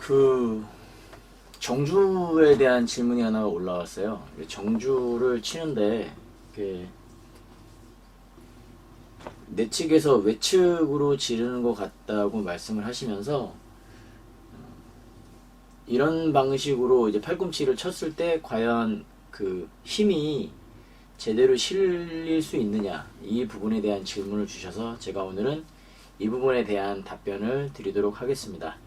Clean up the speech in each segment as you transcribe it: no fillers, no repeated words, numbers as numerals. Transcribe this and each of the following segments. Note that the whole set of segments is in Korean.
그 정주에 대한 질문이 하나가 올라왔어요. 정주를 치는데 이렇게 내측에서 외측으로 지르는 것 같다고 말씀을 하시면서 이런 방식으로 이제 팔꿈치를 쳤을 때 과연 그 힘이 제대로 실릴 수 있느냐, 이 부분에 대한 질문을 주셔서 제가 오늘은 이 부분에 대한 답변을 드리도록 하겠습니다.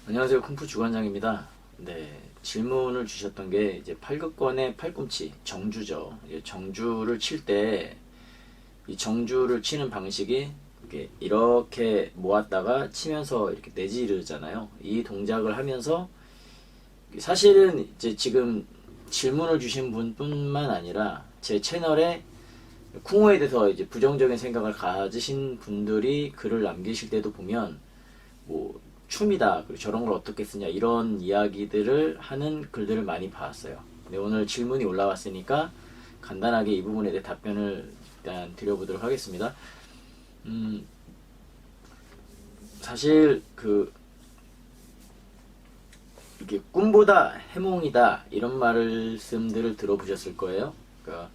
안녕하세요, 쿵푸 주관장입니다. 네, 질문을 주셨던 게 이제 팔극권의 팔꿈치 정주죠. 정주를 칠 때 이 정주를 치는 방식이 이렇게 모았다가 치면서 이렇게 내지르잖아요. 이 동작을 하면서 사실은 이제 지금 질문을 주신 분뿐만 아니라 제 채널에 쿵호에 대해서 이제 부정적인 생각을 가지신 분들이 글을 남기실 때도 보면 뭐 춤이다, 그리고 저런 걸 어떻게 쓰냐, 이런 이야기들을 하는 글들을 많이 봤어요. 근데 오늘 질문이 올라왔으니까 간단하게 이 부분에 대해 답변을 일단 드려보도록 하겠습니다. 사실 이게 꿈보다 해몽이다, 이런 말씀들을 들어보셨을 거예요. 그러니까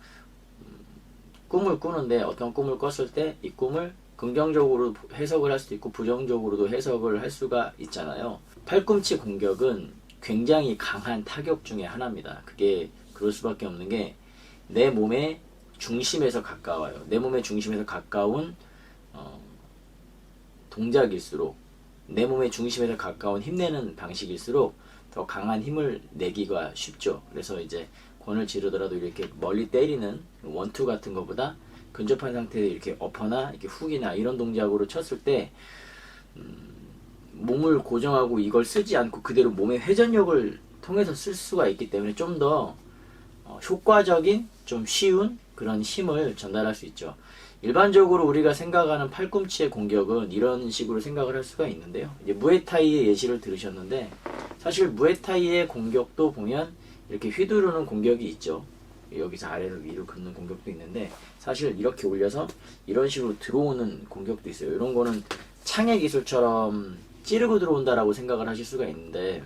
꿈을 꾸는데 어떤 꿈을 꿨을 때 이 꿈을 긍정적으로 해석을 할 수도 있고 부정적으로도 해석을 할 수가 있잖아요. 팔꿈치 공격은 굉장히 강한 타격 중에 하나입니다. 그게 그럴 수밖에 없는 게 내 몸의 중심에서 가까워요. 내 몸의 중심에서 가까운 동작일수록, 내 몸의 중심에서 가까운 힘내는 방식일수록 더 강한 힘을 내기가 쉽죠. 그래서 이제 권을 지르더라도 이렇게 멀리 때리는 원투 같은 것보다 근접한 상태에서 이렇게 어퍼나 이렇게 훅이나 이런 동작으로 쳤을 때 몸을 고정하고 이걸 쓰지 않고 그대로 몸의 회전력을 통해서 쓸 수가 있기 때문에 좀 더 효과적인, 좀 쉬운 그런 힘을 전달할 수 있죠. 일반적으로 우리가 생각하는 팔꿈치의 공격은 이런 식으로 생각을 할 수가 있는데요. 이제 무에타이의 예시를 들으셨는데 사실 무에타이의 공격도 보면 이렇게 휘두르는 공격이 있죠. 여기서 아래로 위로 긋는 공격도 있는데 사실 이렇게 올려서 이런 식으로 들어오는 공격도 있어요. 이런 거는 창의 기술처럼 찌르고 들어온다라고 생각을 하실 수가 있는데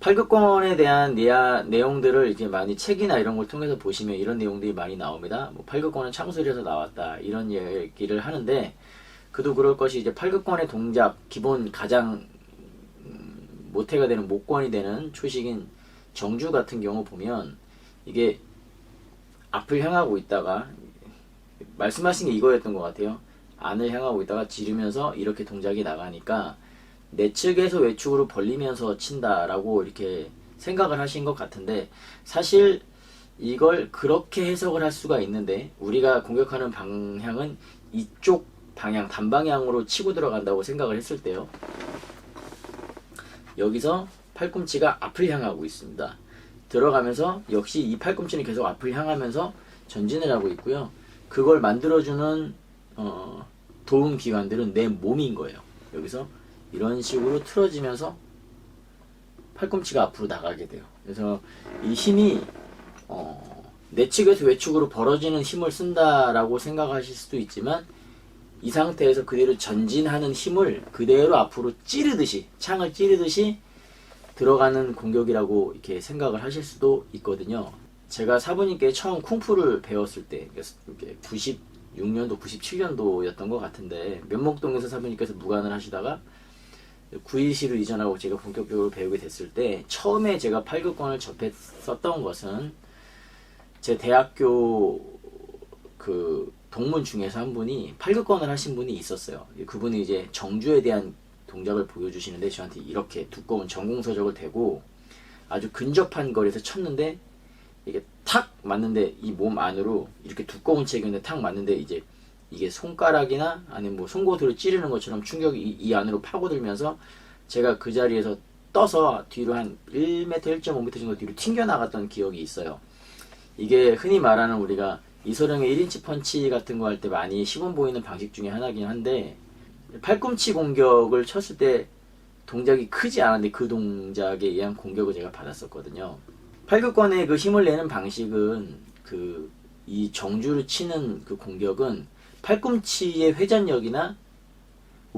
팔극권에 대한 내용들을 이제 많이 책이나 이런 걸 통해서 보시면 이런 내용들이 많이 나옵니다. 뭐 팔극권은 창술에서 나왔다, 이런 얘기를 하는데 그도 그럴 것이 이제 팔극권의 동작 기본 가장 모태가 되는 목권이 되는 초식인 정주 같은 경우 보면 이게 앞을 향하고 있다가 말씀하신 게 이거였던 것 같아요. 안을 향하고 있다가 지르면서 이렇게 동작이 나가니까 내측에서 외축으로 벌리면서 친다라고 이렇게 생각을 하신 것 같은데 사실 이걸 그렇게 해석을 할 수가 있는데 우리가 공격하는 방향은 이쪽 방향, 단방향으로 치고 들어간다고 생각을 했을 때요, 여기서 팔꿈치가 앞을 향하고 있습니다. 들어가면서 역시 이 팔꿈치는 계속 앞을 향하면서 전진을 하고 있고요. 그걸 만들어주는 도움 기관들은 내 몸인 거예요. 여기서 이런 식으로 틀어지면서 팔꿈치가 앞으로 나가게 돼요. 그래서 이 힘이 내측에서 외축으로 벌어지는 힘을 쓴다라고 생각하실 수도 있지만 이 상태에서 그대로 전진하는 힘을 그대로 앞으로 찌르듯이, 창을 찌르듯이 들어가는 공격이라고 이렇게 생각을 하실 수도 있거든요. 제가 사부님께 처음 쿵푸를 배웠을 때 96년도 97년도였던 것 같은데 면목동에서 사부님께서 무관을 하시다가 구이시로 이전하고 제가 본격적으로 배우게 됐을 때 처음에 제가 팔극권을 접했었던 것은 제 대학교 그 동문 중에서 한 분이 팔극권을 하신 분이 있었어요. 그분이 이제 정주에 대한 동작을 보여주시는데 저한테 이렇게 두꺼운 전공서적을 대고 아주 근접한 거리에서 쳤는데 이게 탁 맞는데 이 몸 안으로 이렇게 두꺼운 책인데 탁 맞는데 이제 이게 손가락이나 아니면 뭐 송곳으로 찌르는 것처럼 충격이 이 안으로 파고들면서 제가 그 자리에서 떠서 뒤로 한 1m, 1.5m 정도 뒤로 튕겨나갔던 기억이 있어요. 이게 흔히 말하는 우리가 이소룡의 1인치 펀치 같은 거 할 때 많이 시범 보이는 방식 중에 하나긴 한데 팔꿈치 공격을 쳤을 때 동작이 크지 않은데 그 동작에 의한 공격을 제가 받았었거든요. 팔극권의 그 힘을 내는 방식은 이 정주를 치는 그 공격은 팔꿈치의 회전력이나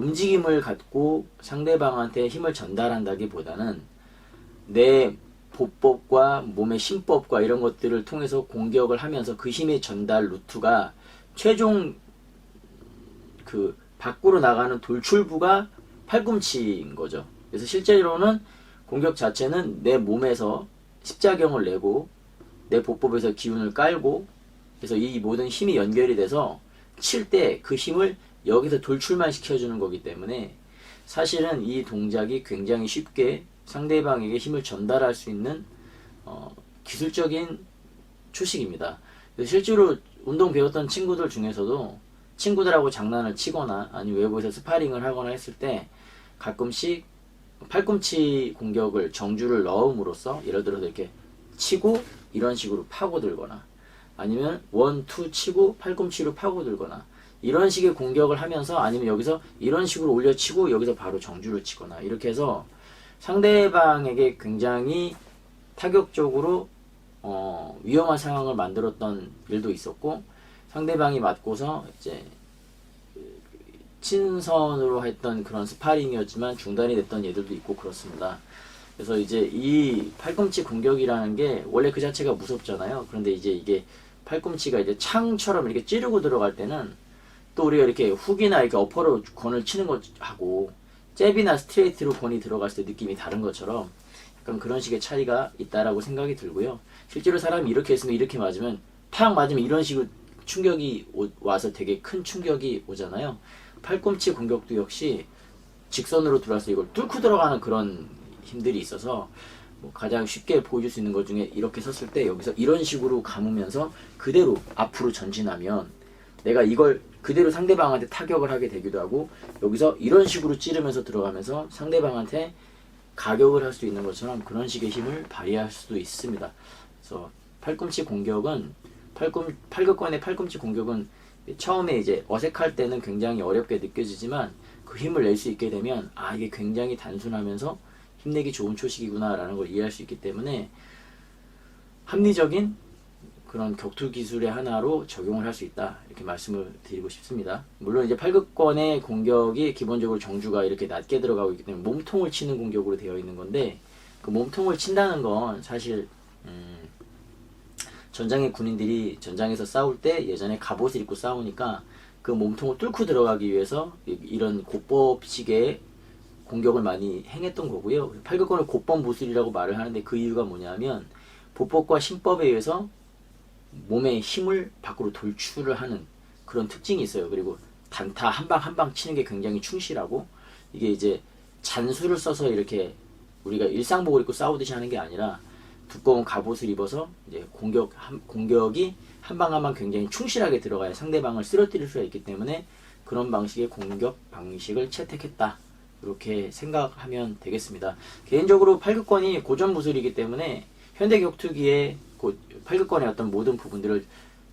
움직임을 갖고 상대방한테 힘을 전달한다기보다는 내 보법과 몸의 심법과 이런 것들을 통해서 공격을 하면서 그 힘의 전달 루트가 최종 그 밖으로 나가는 돌출부가 팔꿈치인 거죠. 그래서 실제로는 공격 자체는 내 몸에서 십자경을 내고 내 보법에서 기운을 깔고 그래서 이 모든 힘이 연결이 돼서 칠 때 그 힘을 여기서 돌출만 시켜주는 거기 때문에 사실은 이 동작이 굉장히 쉽게 상대방에게 힘을 전달할 수 있는 기술적인 초식입니다. 실제로 운동 배웠던 친구들 중에서도 친구들하고 장난을 치거나 아니면 외부에서 스파링을 하거나 했을 때 가끔씩 팔꿈치 공격을 정주를 넣음으로써 예를 들어서 이렇게 치고 이런 식으로 파고들거나 아니면 원, 투 치고 팔꿈치로 파고들거나 이런 식의 공격을 하면서 아니면 여기서 이런 식으로 올려치고 여기서 바로 정주를 치거나 이렇게 해서 상대방에게 굉장히 타격적으로 위험한 상황을 만들었던 일도 있었고 상대방이 맞고서 이제 친선으로 했던 그런 스파링이었지만 중단이 됐던 예들도 있고 그렇습니다. 그래서 이제 이 팔꿈치 공격이라는 게 원래 그 자체가 무섭잖아요. 그런데 이제 이게 팔꿈치가 이제 창처럼 이렇게 찌르고 들어갈 때는 또 우리가 이렇게 훅이나 이렇게 어퍼로 건을 치는 것하고 잽이나 스트레이트로 건이 들어갔을 때 느낌이 다른 것처럼 약간 그런 식의 차이가 있다라고 생각이 들고요. 실제로 사람이 이렇게 했으면 이렇게 맞으면 팍 맞으면 이런 식으로 충격이 와서 되게 큰 충격이 오잖아요. 팔꿈치 공격도 역시 직선으로 들어와서 이걸 뚫고 들어가는 그런 힘들이 있어서 뭐 가장 쉽게 보여줄 수 있는 것 중에 이렇게 섰을 때 여기서 이런 식으로 감으면서 그대로 앞으로 전진하면 내가 이걸 그대로 상대방한테 타격을 하게 되기도 하고 여기서 이런 식으로 찌르면서 들어가면서 상대방한테 가격을 할 수 있는 것처럼 그런 식의 힘을 발휘할 수도 있습니다. 그래서 팔꿈치 공격은 팔극권의 팔꿈치 공격은 처음에 이제 어색할 때는 굉장히 어렵게 느껴지지만 그 힘을 낼 수 있게 되면 아 이게 굉장히 단순하면서 힘내기 좋은 초식이구나 라는 걸 이해할 수 있기 때문에 합리적인 그런 격투 기술의 하나로 적용을 할 수 있다 이렇게 말씀을 드리고 싶습니다. 물론 이제 팔극권의 공격이 기본적으로 정주가 이렇게 낮게 들어가고 있기 때문에 몸통을 치는 공격으로 되어 있는 건데 그 몸통을 친다는 건 사실 전장의 군인들이 전장에서 싸울 때 예전에 갑옷을 입고 싸우니까 그 몸통을 뚫고 들어가기 위해서 이런 고법식의 공격을 많이 행했던 거고요. 팔극권을 고법 무술이라고 말을 하는데 그 이유가 뭐냐면 보법과 신법에 의해서 몸의 힘을 밖으로 돌출을 하는 그런 특징이 있어요. 그리고 단타 한 방 한 방 치는 게 굉장히 충실하고 이게 이제 잔수를 써서 이렇게 우리가 일상복을 입고 싸우듯이 하는 게 아니라 두꺼운 갑옷을 입어서 이제 공격이 한 방 한 방 굉장히 충실하게 들어가야 상대방을 쓰러뜨릴 수가 있기 때문에 그런 방식의 공격 방식을 채택했다. 이렇게 생각하면 되겠습니다. 개인적으로 팔극권이 고전 무술이기 때문에 현대 격투기에 팔극권의 어떤 모든 부분들을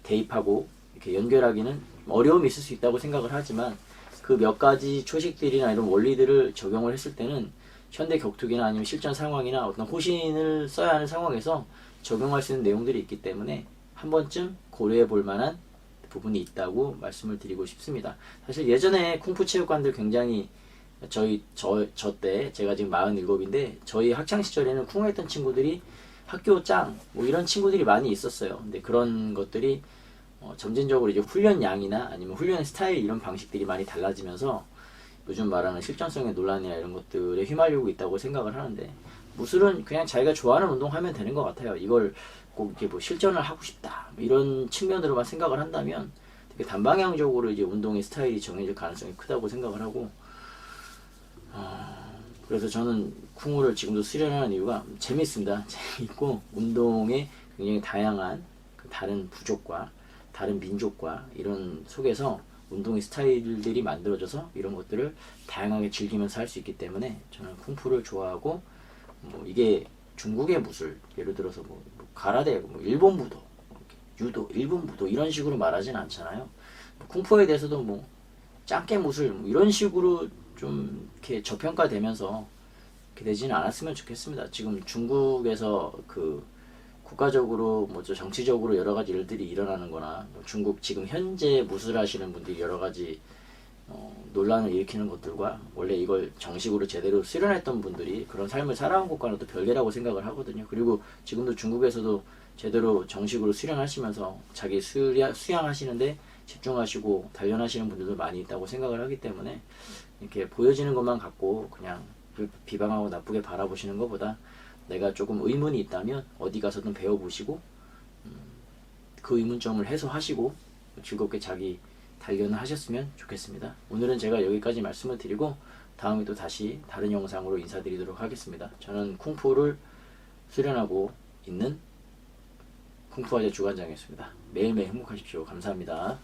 대입하고 이렇게 연결하기는 어려움이 있을 수 있다고 생각을 하지만 그 몇 가지 초식들이나 이런 원리들을 적용을 했을 때는 현대 격투기나 아니면 실전 상황이나 어떤 호신을 써야 하는 상황에서 적용할 수 있는 내용들이 있기 때문에 한 번쯤 고려해 볼 만한 부분이 있다고 말씀을 드리고 싶습니다. 사실 예전에 쿵푸 체육관들 굉장히 저 때 제가 지금 47인데 저희 학창 시절에는 쿵 했던 친구들이 학교 짱 뭐 이런 친구들이 많이 있었어요. 근데 그런 것들이 점진적으로 이제 훈련 양이나 아니면 훈련 스타일 이런 방식들이 많이 달라지면서 요즘 말하는 실전성의 논란이나 이런 것들에 휘말리고 있다고 생각을 하는데 무술은 그냥 자기가 좋아하는 운동 하면 되는 것 같아요. 이걸 꼭 이렇게 뭐 실전을 하고 싶다 뭐 이런 측면으로만 생각을 한다면 되게 단방향적으로 이제 운동의 스타일이 정해질 가능성이 크다고 생각을 하고 그래서 저는 쿵우를 지금도 수련하는 이유가 재밌습니다. 재밌고 운동의 굉장히 다양한 그 다른 부족과 다른 민족과 이런 속에서 운동의 스타일들이 만들어져서 이런 것들을 다양하게 즐기면서 할 수 있기 때문에 저는 쿵푸를 좋아하고 뭐 이게 중국의 무술 예를 들어서 뭐 가라데 뭐 일본 무도 유도 일본 무도 이런 식으로 말하진 않잖아요. 쿵푸에 대해서도 뭐 짱깨 무술 뭐 이런 식으로 좀 이렇게 저평가되면서 이렇게 되지는 않았으면 좋겠습니다. 지금 중국에서 그 국가적으로 뭐 정치적으로 여러 가지 일들이 일어나는 거나 중국 지금 현재 무술하시는 분들이 여러 가지 논란을 일으키는 것들과 원래 이걸 정식으로 제대로 수련했던 분들이 그런 삶을 살아온 것과는 또 별개라고 생각을 하거든요. 그리고 지금도 중국에서도 제대로 정식으로 수련하시면서 자기 수양하시는데 집중하시고 단련하시는 분들도 많이 있다고 생각을 하기 때문에 이렇게 보여지는 것만 갖고 그냥 비방하고 나쁘게 바라보시는 것보다 내가 조금 의문이 있다면 어디 가서든 배워보시고 그 의문점을 해소하시고 즐겁게 자기 단련을 하셨으면 좋겠습니다. 오늘은 제가 여기까지 말씀을 드리고 다음에 또 다시 다른 영상으로 인사드리도록 하겠습니다. 저는 쿵푸를 수련하고 있는 쿵푸아재 주관장이었습니다. 매일매일 행복하십시오. 감사합니다.